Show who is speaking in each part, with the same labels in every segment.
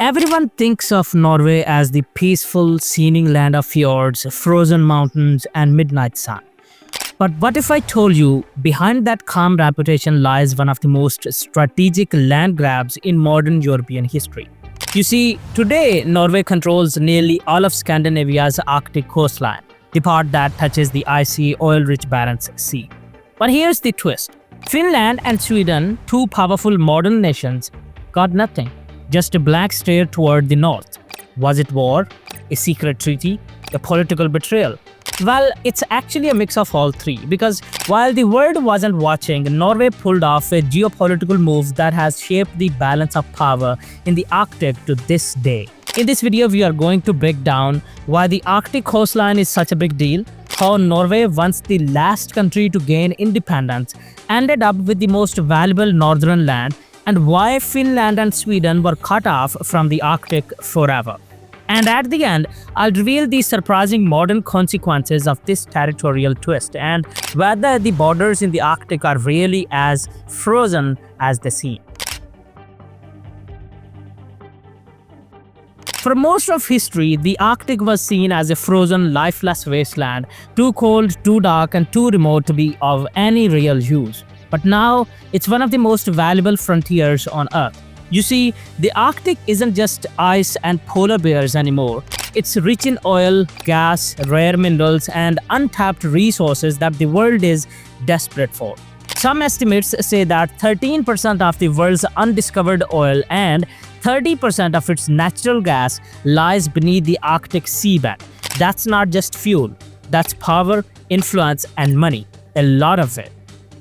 Speaker 1: Everyone thinks of Norway as the peaceful, scenic land of fjords, frozen mountains, and midnight sun. But what if I told you behind that calm reputation lies one of the most strategic land grabs in modern European history? You see, today Norway controls nearly all of Scandinavia's Arctic coastline, the part that touches the icy, oil-rich Barents Sea. But here's the twist. Finland and Sweden, two powerful modern nations, got nothing. Just a blank stare toward the north. Was it war? A secret treaty? A political betrayal? Well, it's actually a mix of all three, because while the world wasn't watching, Norway pulled off a geopolitical move that has shaped the balance of power in the Arctic to this day. In this video, we are going to break down why the Arctic coastline is such a big deal, how Norway, once the last country to gain independence, ended up with the most valuable northern land, and why Finland and Sweden were cut off from the Arctic forever. And at the end, I'll reveal the surprising modern consequences of this territorial twist and whether the borders in the Arctic are really as frozen as they seem. For most of history, the Arctic was seen as a frozen, lifeless wasteland, too cold, too dark, and too remote to be of any real use. But now, it's one of the most valuable frontiers on Earth. You see, the Arctic isn't just ice and polar bears anymore. It's rich in oil, gas, rare minerals, and untapped resources that the world is desperate for. Some estimates say that 13% of the world's undiscovered oil and 30% of its natural gas lies beneath the Arctic seabed. That's not just fuel, that's power, influence, and money. A lot of it.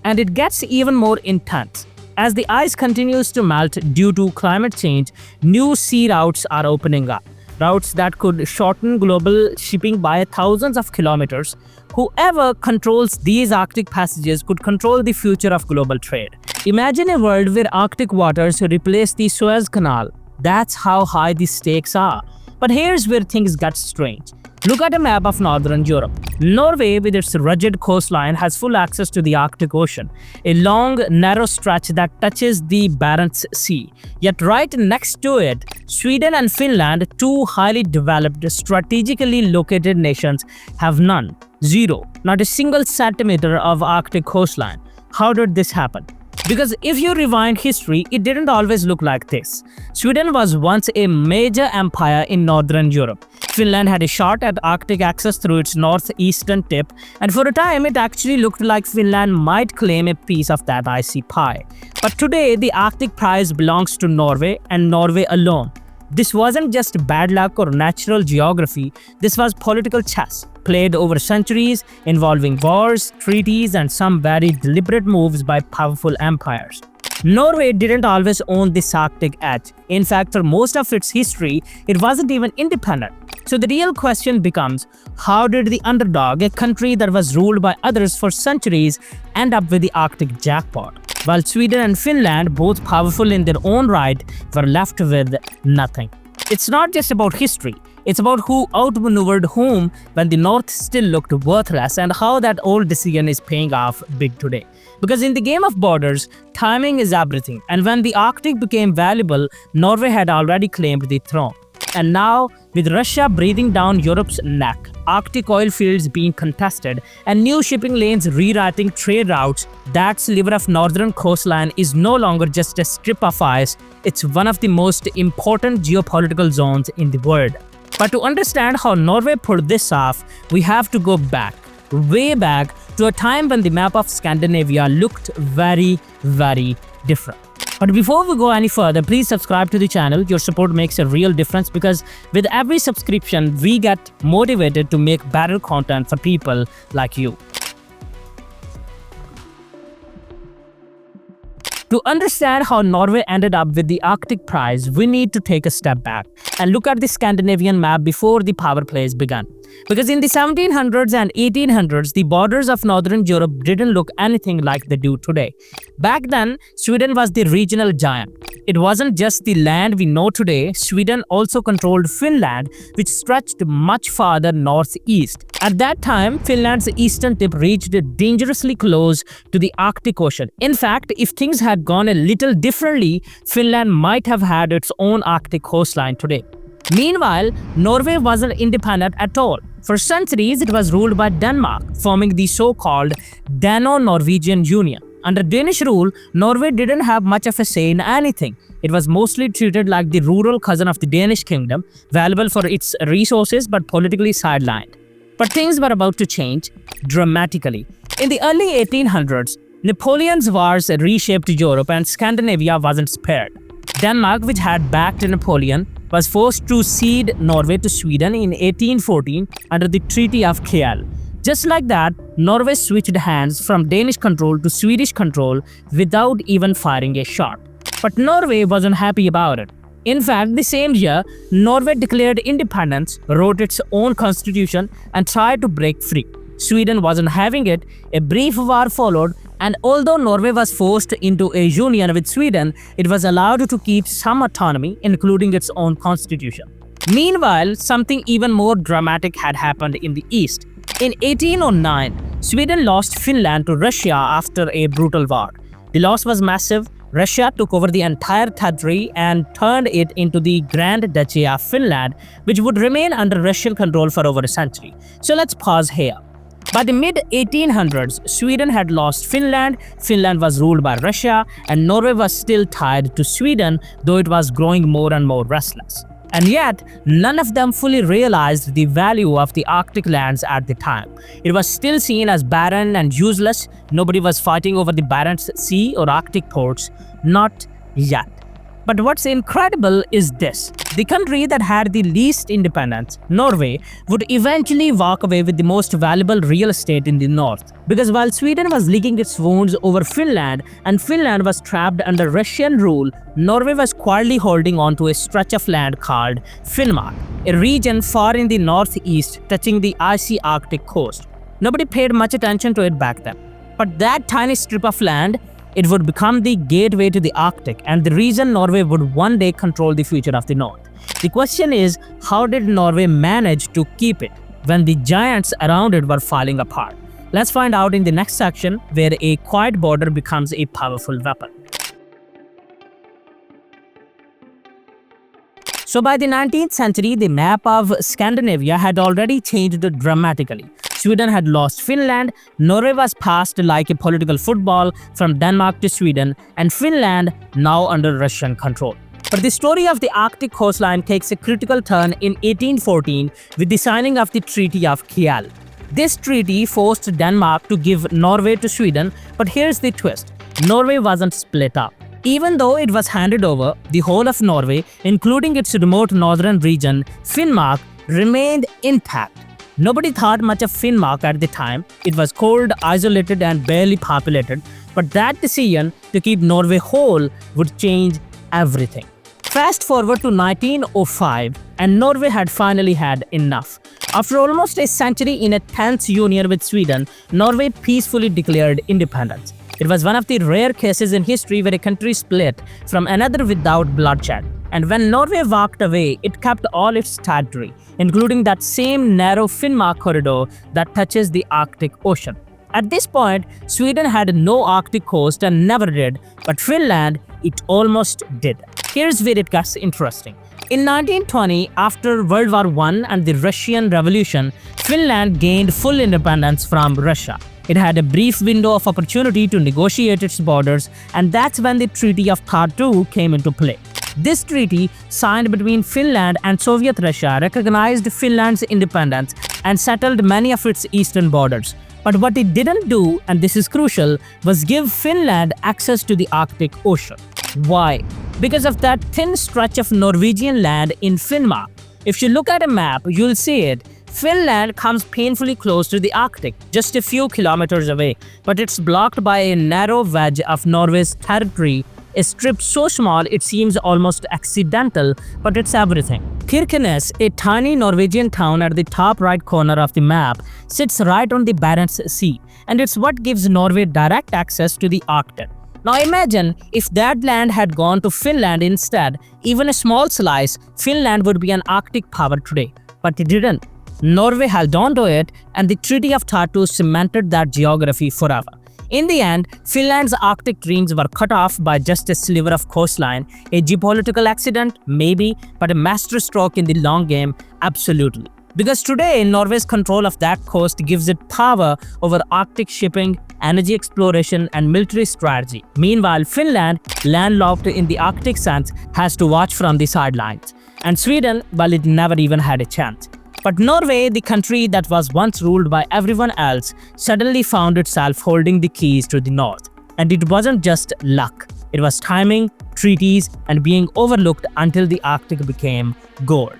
Speaker 1: And it gets even more intense. As the ice continues to melt due to climate change, new sea routes are opening up. Routes that could shorten global shipping by thousands of kilometers. Whoever controls these Arctic passages could control the future of global trade. Imagine a world where Arctic waters replace the Suez Canal. That's how high the stakes are. But here's where things get strange. Look at a map of northern Europe. Norway, with its rugged coastline, has full access to the Arctic Ocean, a long, narrow stretch that touches the Barents Sea. Yet right next to it, Sweden and Finland, two highly developed, strategically located nations, have none. Zero. Not a single centimeter of Arctic coastline. How did this happen? Because if you rewind history, it didn't always look like this. Sweden was once a major empire in northern Europe. Finland had a shot at Arctic access through its northeastern tip, and for a time it actually looked like Finland might claim a piece of that icy pie. But today, the Arctic prize belongs to Norway and Norway alone. This wasn't just bad luck or natural geography, this was political chess, played over centuries, involving wars, treaties, and some very deliberate moves by powerful empires. Norway didn't always own this Arctic edge. In fact, for most of its history, it wasn't even independent. So the real question becomes, how did the underdog, a country that was ruled by others for centuries, end up with the Arctic jackpot? While Sweden and Finland, both powerful in their own right, were left with nothing. It's not just about history. It's about who outmaneuvered whom when the North still looked worthless, and how that old decision is paying off big today. Because in the game of borders, timing is everything, and when the Arctic became valuable, Norway had already claimed the throne. And now, with Russia breathing down Europe's neck, Arctic oil fields being contested, and new shipping lanes rewriting trade routes, that sliver of northern coastline is no longer just a strip of ice, it's one of the most important geopolitical zones in the world. But to understand how Norway pulled this off, we have to go back, way back, to a time when the map of Scandinavia looked very, very different. But before we go any further, please subscribe to the channel. Your support makes a real difference, because with every subscription, we get motivated to make better content for people like you. To understand how Norway ended up with the Arctic prize, we need to take a step back and look at the Scandinavian map before the power plays began. Because in the 1700s and 1800s, the borders of northern Europe didn't look anything like they do today. Back then, Sweden was the regional giant. It wasn't just the land we know today. Sweden also controlled Finland, which stretched much farther northeast. At that time, Finland's eastern tip reached dangerously close to the Arctic Ocean. In fact, if things had gone a little differently, Finland might have had its own Arctic coastline today. Meanwhile, Norway wasn't independent at all. For centuries, it was ruled by Denmark, forming the so-called Dano-Norwegian Union. Under Danish rule, Norway didn't have much of a say in anything. It was mostly treated like the rural cousin of the Danish kingdom, valuable for its resources but politically sidelined. But things were about to change dramatically. In the early 1800s, Napoleon's wars reshaped Europe and Scandinavia wasn't spared. Denmark, which had backed Napoleon, was forced to cede Norway to Sweden in 1814 under the Treaty of Kiel. Just like that, Norway switched hands from Danish control to Swedish control without even firing a shot. But Norway wasn't happy about it. In fact, the same year, Norway declared independence, wrote its own constitution, and tried to break free. Sweden wasn't having it, a brief war followed, and although Norway was forced into a union with Sweden, it was allowed to keep some autonomy, including its own constitution. Meanwhile, something even more dramatic had happened in the east. In 1809, Sweden lost Finland to Russia after a brutal war. The loss was massive. Russia took over the entire territory and turned it into the Grand Duchy of Finland, which would remain under Russian control for over a century. So let's pause here. By the mid-1800s, Sweden had lost Finland, Finland was ruled by Russia, and Norway was still tied to Sweden, though it was growing more and more restless. And yet, none of them fully realized the value of the Arctic lands at the time. It was still seen as barren and useless. Nobody was fighting over the Barents Sea or Arctic ports. Not yet. But what's incredible is this. The country that had the least independence, Norway, would eventually walk away with the most valuable real estate in the north. Because while Sweden was licking its wounds over Finland and Finland was trapped under Russian rule, Norway was quietly holding on to a stretch of land called Finnmark, a region far in the northeast touching the icy Arctic coast. Nobody paid much attention to it back then. But that tiny strip of land, it would become the gateway to the Arctic and the reason Norway would one day control the future of the North. The question is, how did Norway manage to keep it when the giants around it were falling apart? Let's find out in the next section, where a quiet border becomes a powerful weapon. So by the 19th century, the map of Scandinavia had already changed dramatically. Sweden had lost Finland, Norway was passed like a political football from Denmark to Sweden, and Finland now under Russian control. But the story of the Arctic coastline takes a critical turn in 1814 with the signing of the Treaty of Kiel. This treaty forced Denmark to give Norway to Sweden, but here's the twist. Norway wasn't split up. Even though it was handed over, the whole of Norway, including its remote northern region, Finnmark, remained intact. Nobody thought much of Finnmark at the time. It was cold, isolated, and barely populated. But that decision to keep Norway whole would change everything. Fast forward to 1905, and Norway had finally had enough. After almost a century in a tense union with Sweden, Norway peacefully declared independence. It was one of the rare cases in history where a country split from another without bloodshed. And when Norway walked away, it kept all its territory, including that same narrow Finnmark corridor that touches the Arctic Ocean. At this point, Sweden had no Arctic coast and never did, but Finland, it almost did. Here's where it gets interesting. In 1920, after World War I and the Russian Revolution, Finland gained full independence from Russia. It had a brief window of opportunity to negotiate its borders, and that's when the Treaty of Tartu came into play. This treaty, signed between Finland and Soviet Russia, recognized Finland's independence and settled many of its eastern borders. But what it didn't do, and this is crucial, was give Finland access to the Arctic Ocean. Why? Because of that thin stretch of Norwegian land in Finnmark. If you look at a map, you'll see it. Finland comes painfully close to the Arctic, just a few kilometers away, but it's blocked by a narrow wedge of Norway's territory, a strip so small it seems almost accidental, but it's everything. Kirkenes, a tiny Norwegian town at the top right corner of the map, sits right on the Barents Sea, and it's what gives Norway direct access to the Arctic. Now imagine if that land had gone to Finland instead, even a small slice, Finland would be an Arctic power today. But it didn't. Norway held on to it, and the Treaty of Tartu cemented that geography forever. In the end, Finland's Arctic dreams were cut off by just a sliver of coastline. A geopolitical accident? Maybe, but a masterstroke in the long game? Absolutely. Because today, Norway's control of that coast gives it power over Arctic shipping, energy exploration, and military strategy. Meanwhile, Finland, landlocked in the Arctic sense, has to watch from the sidelines. And Sweden, well, it never even had a chance. But Norway, the country that was once ruled by everyone else, suddenly found itself holding the keys to the north. And it wasn't just luck. It was timing, treaties, and being overlooked until the Arctic became gold.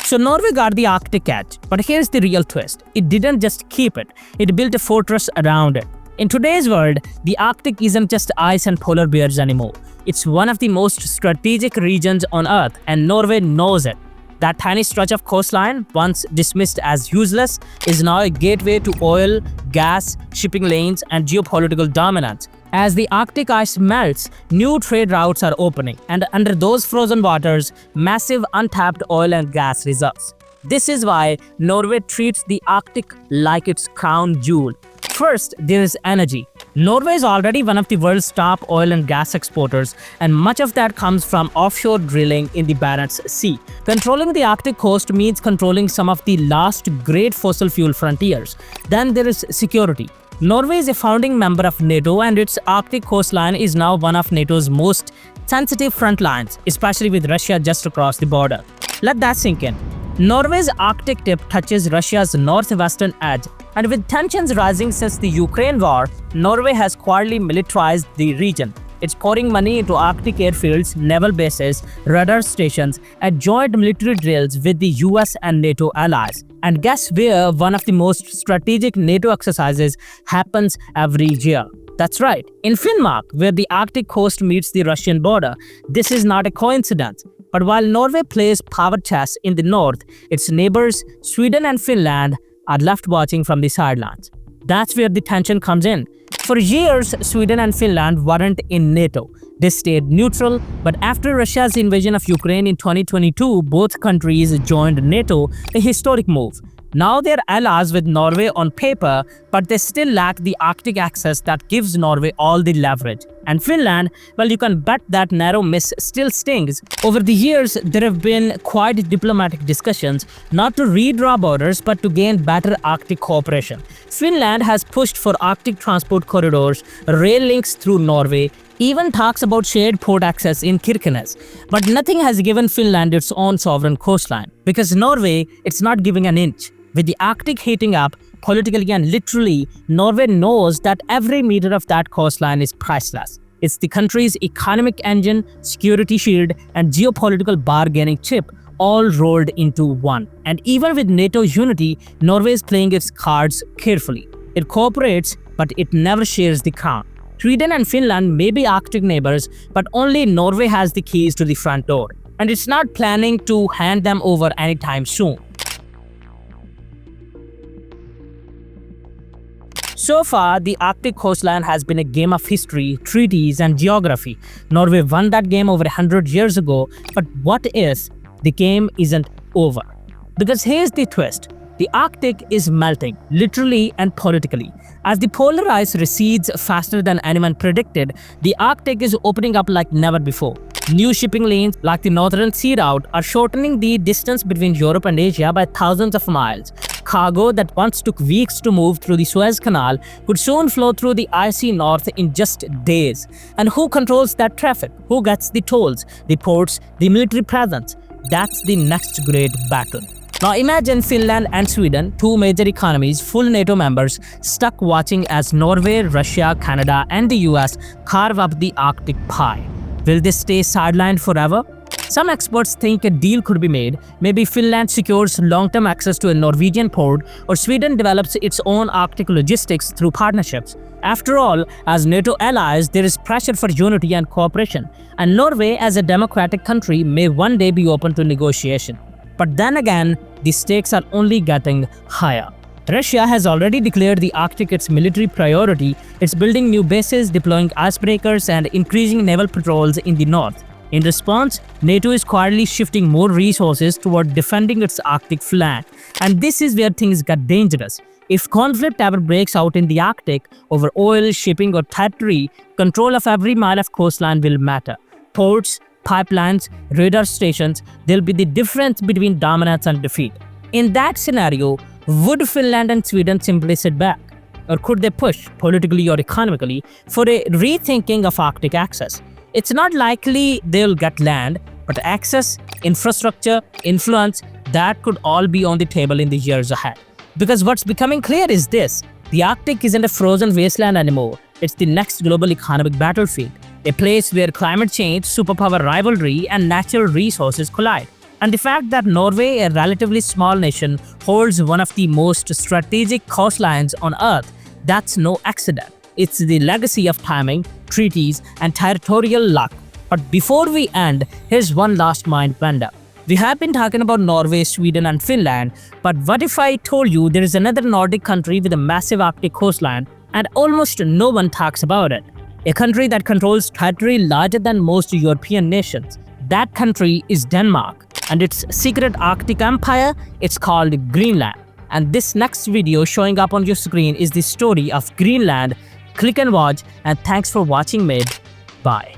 Speaker 1: So Norway got the Arctic edge, but here's the real twist. It didn't just keep it, it built a fortress around it. In today's world, the Arctic isn't just ice and polar bears anymore. It's one of the most strategic regions on Earth, and Norway knows it. That tiny stretch of coastline, once dismissed as useless, is now a gateway to oil, gas, shipping lanes, and geopolitical dominance. As the Arctic ice melts, new trade routes are opening, and under those frozen waters, massive untapped oil and gas reserves. This is why Norway treats the Arctic like its crown jewel. First, there is energy. Norway is already one of the world's top oil and gas exporters, and much of that comes from offshore drilling in the Barents Sea. Controlling the Arctic coast means controlling some of the last great fossil fuel frontiers. Then there is security. Norway is a founding member of NATO, and its Arctic coastline is now one of NATO's most sensitive front lines, especially with Russia just across the border. Let that sink in. Norway's Arctic tip touches Russia's northwestern edge, and with tensions rising since the Ukraine war, Norway has quietly militarized the region. It's pouring money into Arctic airfields, naval bases, radar stations, and joint military drills with the US and NATO allies. And guess where one of the most strategic NATO exercises happens every year? That's right, in Finnmark, where the Arctic coast meets the Russian border. This is not a coincidence. But while Norway plays power chess in the north, its neighbors, Sweden and Finland, are left watching from the sidelines. That's where the tension comes in. For years, Sweden and Finland weren't in NATO. They stayed neutral, but after Russia's invasion of Ukraine in 2022, both countries joined NATO, a historic move. Now they're allies with Norway on paper, but they still lack the Arctic access that gives Norway all the leverage. And Finland, well, you can bet that narrow miss still stings. Over the years, there have been quite diplomatic discussions, not to redraw borders, but to gain better Arctic cooperation. Finland has pushed for Arctic transport corridors, rail links through Norway, even talks about shared port access in Kirkenes. But nothing has given Finland its own sovereign coastline. Because Norway, it's not giving an inch. With the Arctic heating up, politically and literally, Norway knows that every meter of that coastline is priceless. It's the country's economic engine, security shield, and geopolitical bargaining chip, all rolled into one. And even with NATO unity, Norway is playing its cards carefully. It cooperates, but it never shares the crown. Sweden and Finland may be Arctic neighbors, but only Norway has the keys to the front door. And it's not planning to hand them over anytime soon. So far, the Arctic coastline has been a game of history, treaties, and geography. Norway won that game over 100 years ago, but what if the game isn't over? Because here's the twist. The Arctic is melting, literally and politically. As the polar ice recedes faster than anyone predicted, the Arctic is opening up like never before. New shipping lanes, like the Northern Sea Route, are shortening the distance between Europe and Asia by thousands of miles. Cargo that once took weeks to move through the Suez Canal could soon flow through the icy north in just days. And who controls that traffic? Who gets the tolls, the ports, the military presence? That's the next great battle. Now imagine Finland and Sweden, two major economies, full NATO members, stuck watching as Norway, Russia, Canada, and the US carve up the Arctic pie. Will they stay sidelined forever? Some experts think a deal could be made. Maybe Finland secures long-term access to a Norwegian port, or Sweden develops its own Arctic logistics through partnerships. After all, as NATO allies, there is pressure for unity and cooperation, and Norway, as a democratic country, may one day be open to negotiation. But then again, the stakes are only getting higher. Russia has already declared the Arctic its military priority. It's building new bases, deploying icebreakers, and increasing naval patrols in the north. In response, NATO is quietly shifting more resources toward defending its Arctic flank. And this is where things get dangerous. If conflict ever breaks out in the Arctic over oil, shipping, or territory, control of every mile of coastline will matter. Ports, pipelines, radar stations, they'll be the difference between dominance and defeat. In that scenario, would Finland and Sweden simply sit back? Or could they push, politically or economically, for a rethinking of Arctic access? It's not likely they'll get land, but access, infrastructure, influence, that could all be on the table in the years ahead. Because what's becoming clear is this: the Arctic isn't a frozen wasteland anymore. It's the next global economic battlefield, a place where climate change, superpower rivalry, and natural resources collide. And the fact that Norway, a relatively small nation, holds one of the most strategic coastlines on Earth, that's no accident. It's the legacy of timing, treaties, and territorial luck. But before we end, here's one last mind bender. We have been talking about Norway, Sweden, and Finland, but what if I told you there is another Nordic country with a massive Arctic coastline and almost no one talks about it? A country that controls territory larger than most European nations. That country is Denmark, and its secret Arctic empire, it's called Greenland. And this next video showing up on your screen is the story of Greenland. Click and watch, and thanks for watching, mate. Bye.